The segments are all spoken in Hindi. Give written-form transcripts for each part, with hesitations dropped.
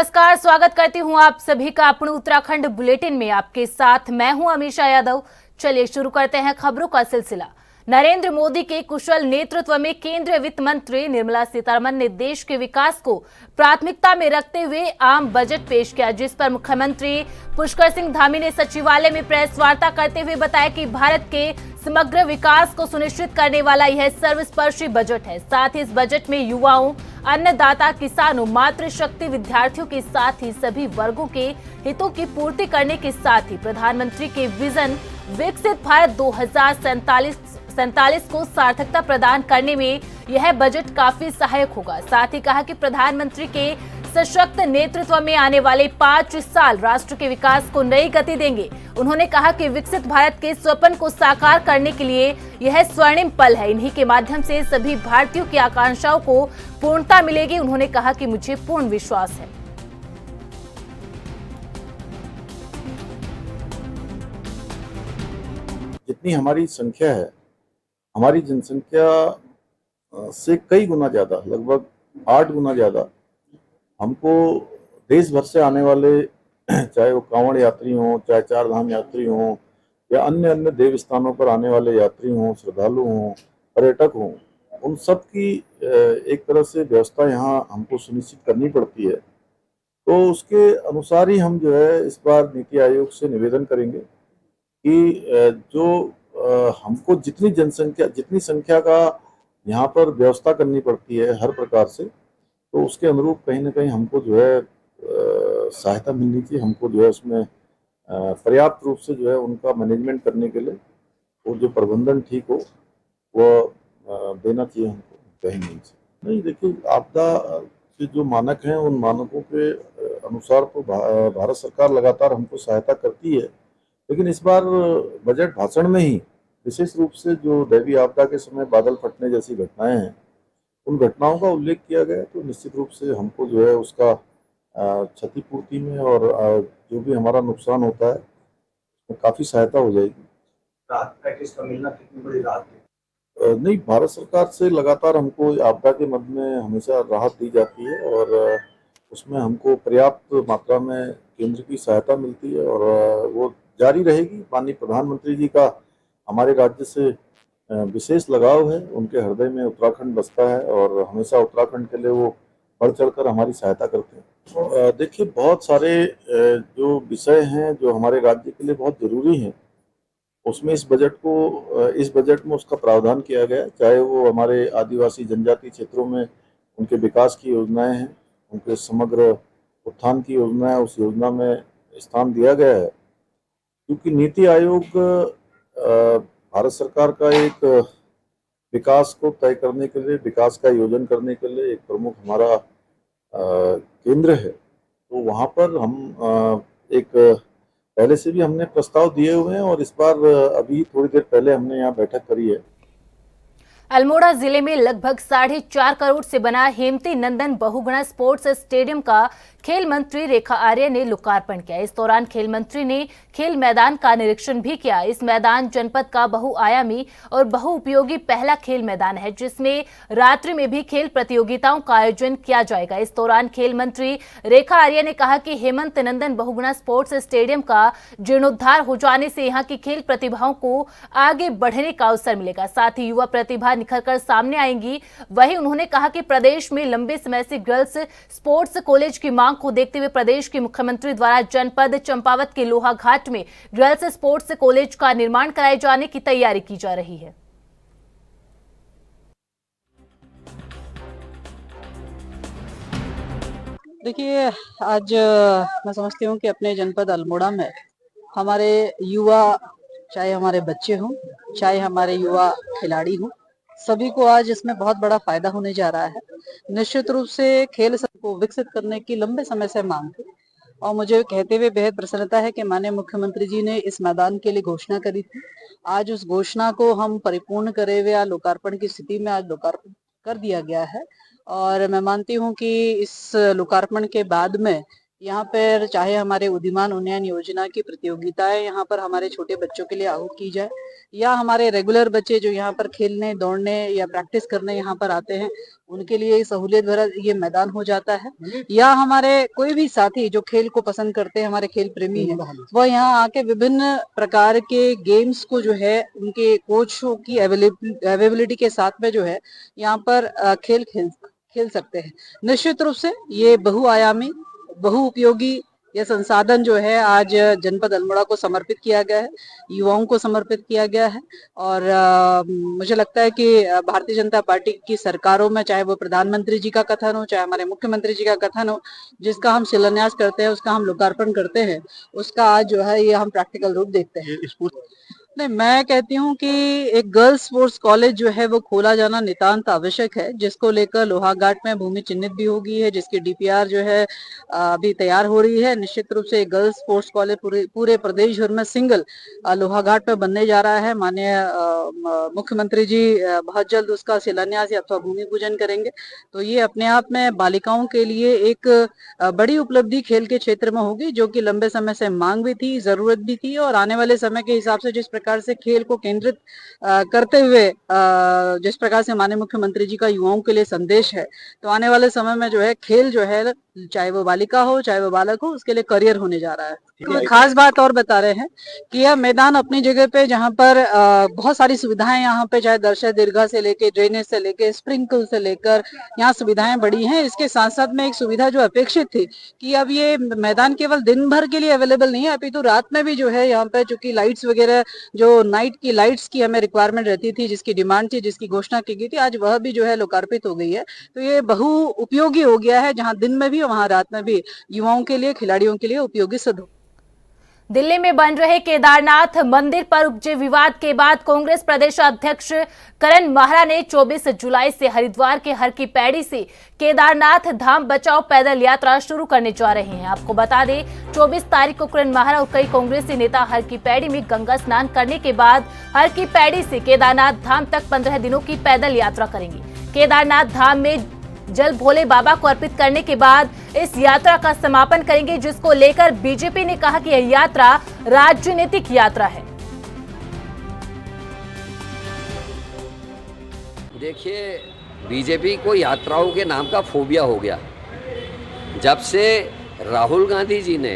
नमस्कार, स्वागत करती हूँ आप सभी का अपने उत्तराखंड बुलेटिन में। आपके साथ मैं हूँ अमीषा यादव। चलिए शुरू करते हैं खबरों का सिलसिला। नरेंद्र मोदी के कुशल नेतृत्व में केंद्रीय वित्त मंत्री निर्मला सीतारमण ने देश के विकास को प्राथमिकता में रखते हुए आम बजट पेश किया, जिस पर मुख्यमंत्री पुष्कर सिंह धामी ने सचिवालय में प्रेस वार्ता करते हुए बताया कि भारत के समग्र विकास को सुनिश्चित करने वाला यह सर्वस्पर्शी बजट है। साथ ही इस बजट में युवाओं, अन्नदाता, किसानों, मातृशक्ति, विद्यार्थियों के साथ ही सभी वर्गों के हितों की पूर्ति करने के साथ ही प्रधानमंत्री के विजन विकसित भारत 2047 को सार्थकता प्रदान करने में यह बजट काफी सहायक होगा। साथ ही कहा कि प्रधानमंत्री के सशक्त नेतृत्व में आने वाले 5 साल राष्ट्र के विकास को नई गति देंगे। उन्होंने कहा कि विकसित भारत के स्वप्न को साकार करने के लिए यह स्वर्णिम पल है। इन्हीं के माध्यम से सभी भारतीयों की आकांक्षाओं को पूर्णता मिलेगी। उन्होंने कहा कि मुझे पूर्ण विश्वास है। जितनी हमारी संख्या है, हमारी जनसंख्या से कई गुना ज्यादा, लगभग 8 गुना ज्यादा हमको देश भर से आने वाले, चाहे वो कांवड़ यात्री हों, चाहे चार धाम यात्री हों, या अन्य अन्य देव स्थानों पर आने वाले यात्री हों, श्रद्धालु हों, पर्यटक हों, उन सब की एक तरह से व्यवस्था यहाँ हमको सुनिश्चित करनी पड़ती है। तो उसके अनुसार ही हम जो है इस बार नीति आयोग से निवेदन करेंगे कि जो हमको जितनी संख्या का यहाँ पर व्यवस्था करनी पड़ती है हर प्रकार से, तो उसके अनुरूप कहीं ना कहीं हमको जो है सहायता मिलनी चाहिए। हमको जो है उसमें पर्याप्त रूप से जो है उनका मैनेजमेंट करने के लिए वो जो प्रबंधन ठीक हो वो देना चाहिए हमको कहीं नहीं। देखिए, आपदा के जो मानक हैं उन मानकों के अनुसार तो भारत सरकार लगातार हमको सहायता करती है, लेकिन इस बार बजट भाषण में ही विशेष रूप से जो दैवीय आपदा के समय बादल फटने जैसी घटनाएं हैं, उन घटनाओं का उल्लेख किया गया। तो निश्चित रूप से हमको जो है उसका क्षतिपूर्ति में और जो भी हमारा नुकसान होता है उसमें काफ़ी सहायता हो जाएगी। राहत पैकेज का मिलना कितनी बड़ी राहत है? नहीं, भारत सरकार से लगातार हमको आपदा के मद में हमेशा राहत दी जाती है और उसमें हमको पर्याप्त मात्रा में केंद्र की सहायता मिलती है और वो जारी रहेगी। माननीय प्रधानमंत्री जी का हमारे राज्य से विशेष लगाव है, उनके हृदय में उत्तराखंड बसता है और हमेशा उत्तराखंड के लिए वो बढ़ चढ़कर हमारी सहायता करते हैं। देखिए, बहुत सारे जो विषय हैं जो हमारे राज्य के लिए बहुत ज़रूरी हैं, उसमें इस बजट में उसका प्रावधान किया गया है। चाहे वो हमारे आदिवासी जनजाति क्षेत्रों में उनके विकास की योजनाएं हैं, उनके समग्र उत्थान की योजना है, उस योजना में स्थान दिया गया है। क्योंकि नीति आयोग भारत सरकार का एक विकास को तय करने के लिए, विकास का योजन करने के लिए एक प्रमुख हमारा केंद्र है। तो वहाँ पर हम एक पहले से भी हमने प्रस्ताव दिए हुए हैं और इस बार अभी थोड़ी देर पहले हमने यहाँ बैठक करी है। अल्मोड़ा जिले में लगभग 4.5 करोड़ से बना हेमती नंदन बहुगुणा स्पोर्ट्स स्टेडियम का खेल मंत्री रेखा आर्य ने लोकार्पण किया। इस दौरान खेल मंत्री ने खेल मैदान का निरीक्षण भी किया। इस मैदान जनपद का बहुआयामी और बहुउपयोगी पहला खेल मैदान है, जिसमें रात्रि में भी खेल प्रतियोगिताओं का आयोजन किया जाएगा। इस दौरान खेल मंत्री रेखा आर्य ने कहा कि हेमंत नंदन बहुगुणा स्पोर्ट्स स्टेडियम का जीर्णोद्धार हो जाने से यहाँ की खेल प्रतिभाओं को आगे बढ़ने का अवसर मिलेगा। साथ ही युवा प्रतिभा निखरकर सामने आएंगी। वहीं उन्होंने कहा कि प्रदेश में लंबे समय से गर्ल्स स्पोर्ट्स कॉलेज की मांग को देखते हुए प्रदेश के मुख्यमंत्री द्वारा जनपद चंपावत के लोहा घाट में गर्ल्स स्पोर्ट्स कॉलेज का निर्माण कराए जाने की तैयारी की जा रही है। देखिए, आज मैं समझती हूँ कि अपने जनपद अल्मोड़ा में हमारे युवा, चाहे हमारे बच्चे हों, चाहे हमारे युवा खिलाड़ी हों, सभी को आज इसमें बहुत बड़ा फायदा होने जा रहा है। निश्चित रूप से खेल को विकसित करने की लंबे समय से मांग थी और मुझे कहते हुए बेहद प्रसन्नता है कि माननीय मुख्यमंत्री जी ने इस मैदान के लिए घोषणा करी थी। आज उस घोषणा को हम परिपूर्ण करे हुए लोकार्पण की स्थिति में आज लोकार्पण कर दिया गया है और मैं मानती हूँ कि इस लोकार्पण के बाद में यहाँ पर चाहे हमारे उद्यमान उन्नयन योजना की प्रतियोगिताएं यहाँ पर हमारे छोटे बच्चों के लिए आहूत की जाए, या हमारे रेगुलर बच्चे जो यहाँ पर खेलने दौड़ने या प्रैक्टिस करने यहाँ पर आते हैं उनके लिए सहूलियत भरा ये मैदान हो जाता है, या हमारे कोई भी साथी जो खेल को पसंद करते हैं, हमारे खेल प्रेमी हैं, वो यहाँ आके विभिन्न प्रकार के गेम्स को जो है उनके कोचों की अवेलेबिलिटी के साथ में जो है यहाँ पर खेल सकते हैं। निश्चित रूप से ये बहुआयामी बहु उपयोगी यह संसाधन जो है आज जनपद अल्मोड़ा को समर्पित किया गया है, युवाओं को समर्पित किया गया है। और मुझे लगता है कि भारतीय जनता पार्टी की सरकारों में, चाहे वो प्रधानमंत्री जी का कथन हो, चाहे हमारे मुख्यमंत्री जी का कथन हो, जिसका हम शिलान्यास करते हैं, उसका हम लोकार्पण करते हैं, उसका आज जो है ये हम प्रैक्टिकल रूप देखते हैं। नहीं, मैं कहती हूँ कि एक गर्ल्स स्पोर्ट्स कॉलेज जो है वो खोला जाना नितांत आवश्यक है, जिसको लेकर लोहाघाट में भूमि चिन्हित भी हो गई है, जिसकी डीपीआर जो है अभी तैयार हो रही है। निश्चित रूप से एक गर्ल्स स्पोर्ट्स कॉलेज पूरे प्रदेश भर में सिंगल लोहाघाट में बनने जा रहा है। माननीय मुख्यमंत्री जी बहुत जल्द उसका शिलान्यास अथवा भूमि पूजन करेंगे। तो ये अपने आप में बालिकाओं के लिए एक बड़ी उपलब्धि खेल के क्षेत्र में होगी, जो कि लंबे समय से मांग भी थी, जरूरत भी थी, और आने वाले समय के हिसाब से जिस प्रकार से खेल को केंद्रित करते हुए जिस प्रकार से माननीय मुख्यमंत्री जी का युवाओं के लिए संदेश है, तो आने वाले समय में जो है खेल जो है, चाहे वो बालिका हो चाहे वो बालक हो, उसके लिए करियर होने जा रहा है। तो खास बात और बता रहे हैं कि यह मैदान अपनी जगह पे, जहाँ पर बहुत सारी सुविधाएं यहाँ पे, चाहे दर्शक दीर्घा से लेके ड्रेनेज से लेके स्प्रिंकल से लेकर यहाँ सुविधाएं बड़ी हैं। इसके साथ साथ में एक सुविधा जो अपेक्षित थी कि अब ये मैदान केवल दिन भर के लिए अवेलेबल नहीं है, अभी तो रात में भी जो है यहाँ पे, चूंकि लाइट्स वगैरह जो नाइट की लाइट्स की हमें रिक्वायरमेंट रहती थी, जिसकी डिमांड थी, जिसकी घोषणा की गई थी, आज वह भी जो है लोकार्पित हो गई है। तो ये बहु उपयोगी हो गया है, जहाँ दिन में भी वहां रात में भी युवाओं के लिए, खिलाड़ियों के लिए उपयोगी सिद्ध हो। दिल्ली में बन रहे केदारनाथ मंदिर पर उपजे विवाद के बाद कांग्रेस प्रदेश अध्यक्ष करण माहरा ने 24 जुलाई से हरिद्वार के हर की पैड़ी से केदारनाथ धाम बचाओ पैदल यात्रा शुरू करने जा रहे हैं। आपको बता दें, 24 तारीख को करण माहरा और कई कांग्रेसी नेता हर की पैड़ी में गंगा स्नान करने के बाद हर की पैड़ी से केदारनाथ धाम तक 15 दिनों की पैदल यात्रा करेंगे। केदारनाथ धाम में जल भोले बाबा को अर्पित करने के बाद इस यात्रा का समापन करेंगे, जिसको लेकर बीजेपी ने कहा कि यह यात्रा राजनीतिक यात्रा है। देखिए, बीजेपी को यात्राओं के नाम का फोबिया हो गया। जब से राहुल गांधी जी ने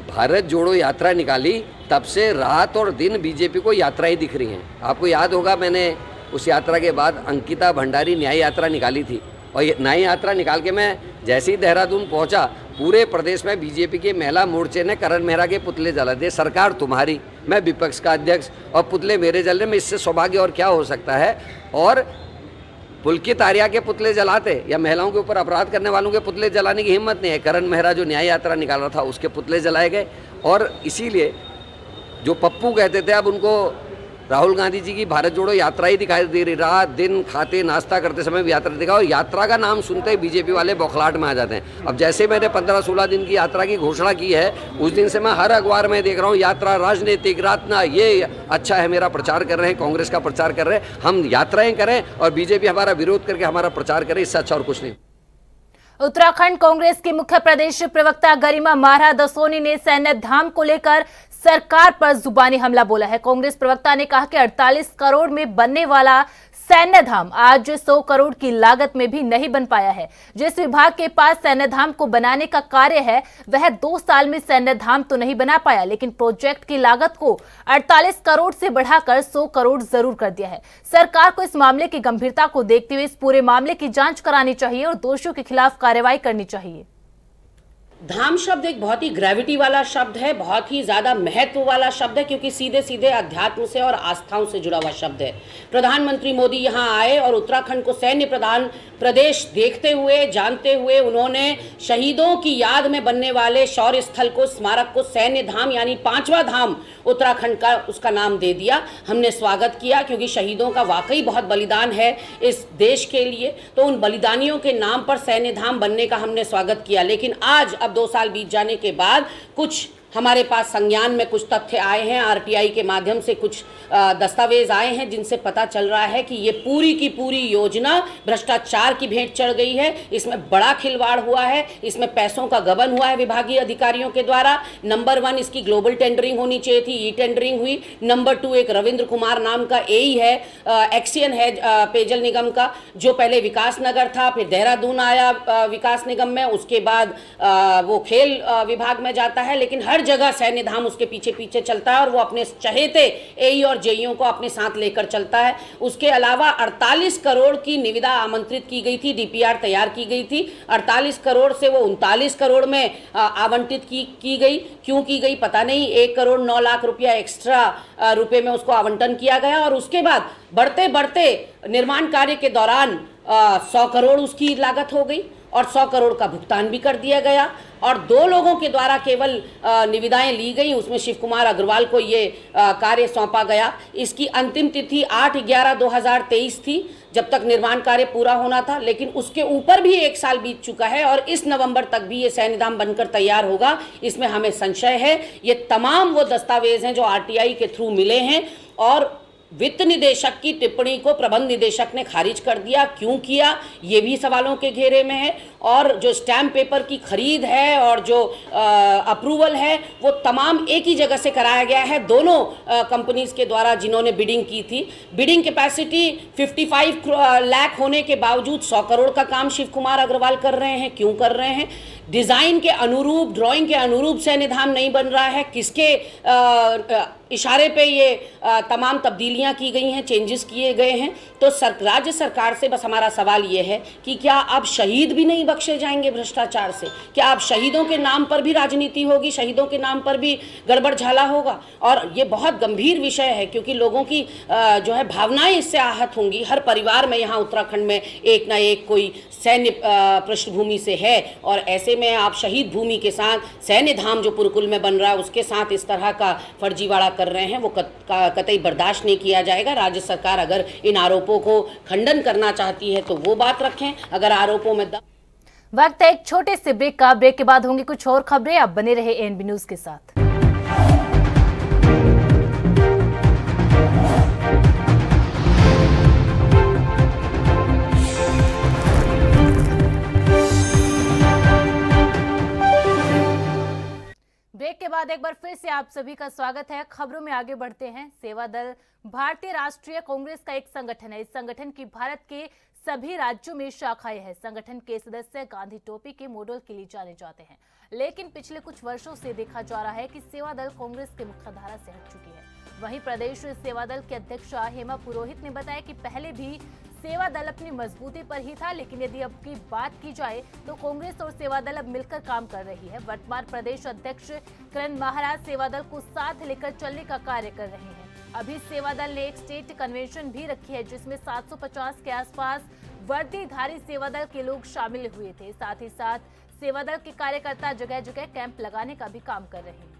भारत जोड़ो यात्रा निकाली, तब से रात और दिन बीजेपी को यात्राएं दिख रही हैं। आपको याद होगा, मैंने उस यात्रा के बाद अंकिता भंडारी न्याय यात्रा निकाली थी, और ये न्याय यात्रा निकाल के मैं जैसे ही देहरादून पहुंचा, पूरे प्रदेश में बीजेपी के महिला मोर्चे ने करण मेहरा के पुतले जला दिए। सरकार तुम्हारी, मैं विपक्ष का अध्यक्ष, और पुतले मेरे जल रहे, में इससे सौभाग्य और क्या हो सकता है। और पुलकित आर्या के पुतले जलाते या महिलाओं के ऊपर अपराध करने वालों के पुतले जलाने की हिम्मत नहीं है। करण मेहरा जो न्याय यात्रा निकाल रहा था, उसके पुतले जलाए गए। और इसीलिए जो पप्पू कहते थे, अब उनको राहुल गांधी जी की भारत जोड़ो यात्रा ही दिखाई दे रही। रात दिन खाते नाश्ता करते समय भी यात्रा दिखा, और यात्रा का नाम सुनते ही बीजेपी वाले बौखलाहट में आ जाते हैं। अब जैसे मैंने 15-16 दिन की यात्रा की घोषणा की है, उस दिन से मैं हर अखबार में देख रहा हूँ यात्रा राजनीतिक, रातना ये अच्छा है, मेरा प्रचार कर रहे हैं, कांग्रेस का प्रचार कर रहे हैं। हम यात्राएं करें और बीजेपी हमारा विरोध करके हमारा प्रचार करे, इससे अच्छा और कुछ नहीं। उत्तराखंड कांग्रेस की मुख्य प्रदेश प्रवक्ता गरिमा महारा दसोनी ने सैन्य धाम को लेकर सरकार पर जुबानी हमला बोला है। कांग्रेस प्रवक्ता ने कहा कि 48 करोड़ में बनने वाला सैन्य धाम आज 100 करोड़ की लागत में भी नहीं बन पाया है। जिस विभाग के पास सैन्य धाम को बनाने का कार्य है, वह 2 साल में सैन्य धाम तो नहीं बना पाया, लेकिन प्रोजेक्ट की लागत को 48 करोड़ से बढ़ाकर 100 करोड़ जरूर कर दिया है। सरकार को इस मामले की गंभीरता को देखते हुए इस पूरे मामले की जांच करानी चाहिए और दोषियों के खिलाफ कार्रवाई करनी चाहिए। धाम शब्द एक बहुत ही ग्रेविटी वाला शब्द है, बहुत ही ज़्यादा महत्व वाला शब्द है, क्योंकि सीधे सीधे अध्यात्म से और आस्थाओं से जुड़ा हुआ शब्द है। प्रधानमंत्री मोदी यहाँ आए और उत्तराखंड को सैन्य प्रधान प्रदेश देखते हुए, जानते हुए, उन्होंने शहीदों की याद में बनने वाले शौर्य स्थल को, स्मारक को सैन्य धाम यानी 5वां धाम उत्तराखंड का उसका नाम दे दिया। हमने स्वागत किया, क्योंकि शहीदों का वाकई बहुत बलिदान है इस देश के लिए, तो उन बलिदानियों के नाम पर सैन्य धाम बनने का हमने स्वागत किया। लेकिन आज अब 2 साल बीत जाने के बाद कुछ हमारे पास संज्ञान में कुछ तथ्य आए हैं, आरटीआई के माध्यम से कुछ दस्तावेज आए हैं जिनसे पता चल रहा है कि ये पूरी की पूरी योजना भ्रष्टाचार की भेंट चढ़ गई है। इसमें बड़ा खिलवाड़ हुआ है, इसमें पैसों का गबन हुआ है विभागीय अधिकारियों के द्वारा। नंबर 1 इसकी ग्लोबल टेंडरिंग होनी चाहिए थी, ई टेंडरिंग हुई। नंबर 2 एक रविंद्र कुमार नाम का एई है, एक्सियन है पेयजल निगम का, जो पहले विकास नगर था, फिर देहरादून आया विकास निगम में, उसके बाद वो खेल विभाग में जाता है, लेकिन हर जगह सैन्य धाम उसके पीछे पीछे चलता है और वो अपने चहेते एई और जेईओ को अपने साथ लेकर चलता है। उसके अलावा 48 करोड़ की निविदा आमंत्रित की गई थी, डीपीआर तैयार की गई थी। 48 करोड़ से वो 39 करोड़ में आवंटित की गई। क्यों की गई पता नहीं। 1 करोड़ 9 लाख रुपया एक्स्ट्रा रुपए में उसको आवंटन किया गया और उसके बाद बढ़ते बढ़ते निर्माण कार्य के दौरान 100 करोड़ उसकी लागत हो गई और 100 करोड़ का भुगतान भी कर दिया गया और 2 लोगों के द्वारा केवल निविदाएं ली गई। उसमें शिव कुमार अग्रवाल को ये कार्य सौंपा गया। इसकी अंतिम तिथि 8/11/2023 थी, जब तक निर्माण कार्य पूरा होना था, लेकिन उसके ऊपर भी 1 साल बीत चुका है और इस नवंबर तक भी ये सैन्य धाम बनकर तैयार होगा, इसमें हमें संशय है। ये तमाम वो दस्तावेज हैं जो आरटीआई के थ्रू मिले हैं और वित्त निदेशक की टिप्पणी को प्रबंध निदेशक ने खारिज कर दिया। क्यों किया, ये भी सवालों के घेरे में है। और जो स्टैम्प पेपर की खरीद है और जो अप्रूवल है वो तमाम एक ही जगह से कराया गया है, दोनों कंपनीज के द्वारा जिन्होंने बिडिंग की थी। बिडिंग कैपेसिटी 55 लाख होने के बावजूद 100 करोड़ का काम शिव कुमार अग्रवाल कर रहे हैं। क्यों कर रहे हैं? डिज़ाइन के अनुरूप, ड्राइंग के अनुरूप सैन्य धाम नहीं बन रहा है। किसके इशारे पे ये तमाम तब्दीलियां की गई हैं, चेंजेस किए गए हैं? तो राज्य सरकार से बस हमारा सवाल ये है कि क्या अब शहीद भी नहीं बख्शे जाएंगे भ्रष्टाचार से? क्या अब शहीदों के नाम पर भी राजनीति होगी, शहीदों के नाम पर भी गड़बड़ झाला होगा? और ये बहुत गंभीर विषय है क्योंकि लोगों की जो है भावनाएं इससे आहत होंगी। हर परिवार में यहाँ उत्तराखंड में एक ना एक कोई सैन्य पृष्ठभूमि से है और ऐसे में आप शहीद भूमि के साथ सैन्य धाम जो पुरकुल में बन रहा है उसके साथ इस तरह का फर्जीवाड़ा कर रहे हैं, वो कतई बर्दाश्त नहीं किया जाएगा। राज्य सरकार अगर इन आरोपों को खंडन करना चाहती है तो वो बात रखें, अगर आरोपों में वक्त है एक छोटे से ब्रेक का। ब्रेक के बाद होंगी कुछ और खबरें। आप बने रहे एएनबी न्यूज के साथ। ब्रेक के बाद एक बार फिर से आप सभी का स्वागत है। खबरों में आगे बढ़ते हैं। सेवा दल भारतीय राष्ट्रीय कांग्रेस का एक संगठन है। इस संगठन की भारत के सभी राज्यों में शाखाएं हैं। संगठन के सदस्य गांधी टोपी के मॉडल के लिए जाने जाते हैं, लेकिन पिछले कुछ वर्षों से देखा जा रहा है कि सेवा दल कांग्रेस के मुख्यधारा से हट चुकी है। वहीं प्रदेश सेवा दल के अध्यक्ष हेमा पुरोहित ने बताया कि पहले भी सेवा दल अपनी मजबूती पर ही था, लेकिन यदि अब की बात की जाए तो कांग्रेस और सेवा दल अब मिलकर काम कर रही है। वर्तमान प्रदेश अध्यक्ष करण महाराज सेवा दल को साथ लेकर चलने का कार्य कर रहे हैं। अभी सेवा दल ने एक स्टेट कन्वेंशन भी रखी है जिसमें 750 के आसपास वर्दीधारी सेवा दल के लोग शामिल हुए थे। साथ ही साथ सेवा दल के कार्यकर्ता जगह जगह कैंप लगाने का भी काम कर रहे हैं।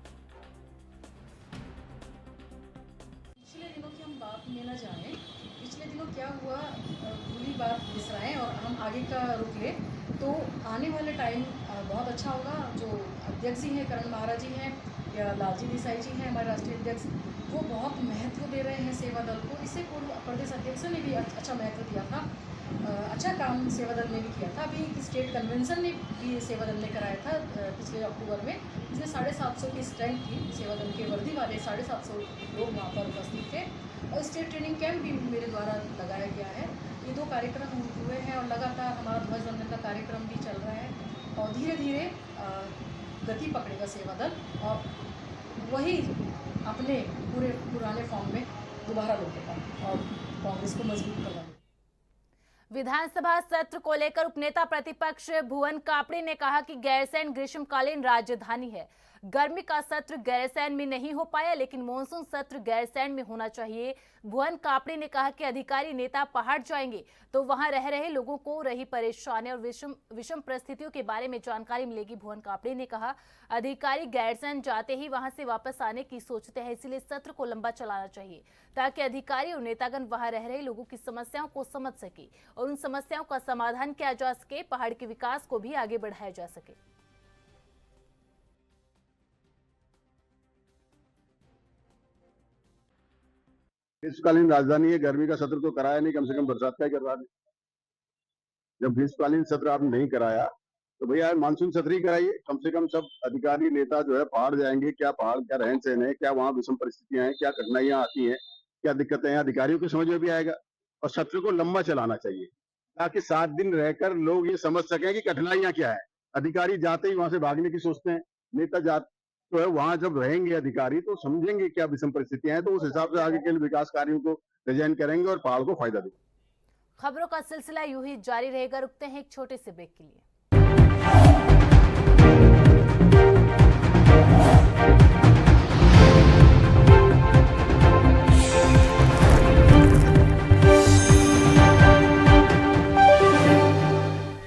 पिछले दिनों की हम बात में न जाएं, पिछले दिनों क्या हुआ पूरी बात बिसराएं और हम आगे का रुख लें तो आने वाले टाइम बहुत अच्छा होगा। जो अध्यक्ष जी हैं करण महाराज जी हैं या लालजी देसाई जी हैं हमारे राष्ट्रीय अध्यक्ष, वो बहुत महत्व दे रहे हैं सेवा दल को। इससे पूर्व प्रदेश अध्यक्ष ने भी अच्छा महत्व दिया था, अच्छा काम सेवा दल ने भी किया था। अभी स्टेट कन्वेंशन ने भी सेवा दल ने कराया था पिछले अक्टूबर में, जिसमें 750 की स्ट्रेंथ थी। सेवा दल के वर्दी वाले 750 लोग वहाँ पर उपस्थित थे और स्टेट ट्रेनिंग कैंप भी मेरे द्वारा लगाया गया है। ये 2 कार्यक्रम हुए हैं और लगातार हमारा ध्वजवंदन का कार्यक्रम भी चल रहा है और धीरे धीरे गति पकड़ेगा सेवा दल और वही अपने पूरे पुराने फॉर्म में दोबारा लौटेगा और कांग्रेस को मजबूत करवाएगा। विधानसभा सत्र को लेकर उपनेता प्रतिपक्ष भुवन कापड़ी ने कहा कि गैरसैंण ग्रीष्मकालीन राजधानी है। गर्मी का सत्र गैरसैंण में नहीं हो पाया, लेकिन मानसून सत्र गैरसैंण में होना चाहिए। भुवन कापड़ी ने कहा कि अधिकारी नेता पहाड़ जाएंगे तो वहां रह रहे लोगों को रही परेशानी और विषम परिस्थितियों के बारे में जानकारी मिलेगी। भुवन कापड़ी ने कहा अधिकारी गैरसैंण जाते ही वहां से वापस आने की सोचते हैं, इसलिए सत्र को लंबा चलाना चाहिए ताकि अधिकारी और नेतागण वहां रह रहे लोगों की समस्याओं को समझ सके और उन समस्याओं का समाधान किया जा सके, पहाड़ के विकास को भी आगे बढ़ाया जा सके। ग्रीष्मकालीन राजधानी है, गर्मी का सत्र तो कराया नहीं, कम से कम बरसात का ही करवा दें। जब ग्रीष्मकालीन सत्र आपने नहीं कराया तो भैया मानसून सत्र ही कराइए। कम से कम सब अधिकारी नेता जो है पहाड़ जाएंगे, क्या पहाड़ क्या रहन सहन है, क्या वहाँ विषम परिस्थितियां हैं, क्या कठिनाइयां आती हैं, क्या दिक्कतें हैं, अधिकारियों की समझ में भी आएगा। और सत्र को लंबा चलाना चाहिए ताकि 7 दिन रहकर लोग ये समझ सकें कि कठिनाइयां क्या है। अधिकारी जाते ही वहां से भागने की सोचते हैं, नेता जाते तो है वहां जब रहेंगे अधिकारी तो समझेंगे क्या विषम परिस्थितियां हैं, तो उस हिसाब से आगे के विकास कार्यों को डिजाइन करेंगे और पहाड़ को फायदा देंगे। खबरों का सिलसिला यूं ही जारी रहेगा। रुकते हैं एक छोटे से ब्रेक के लिए।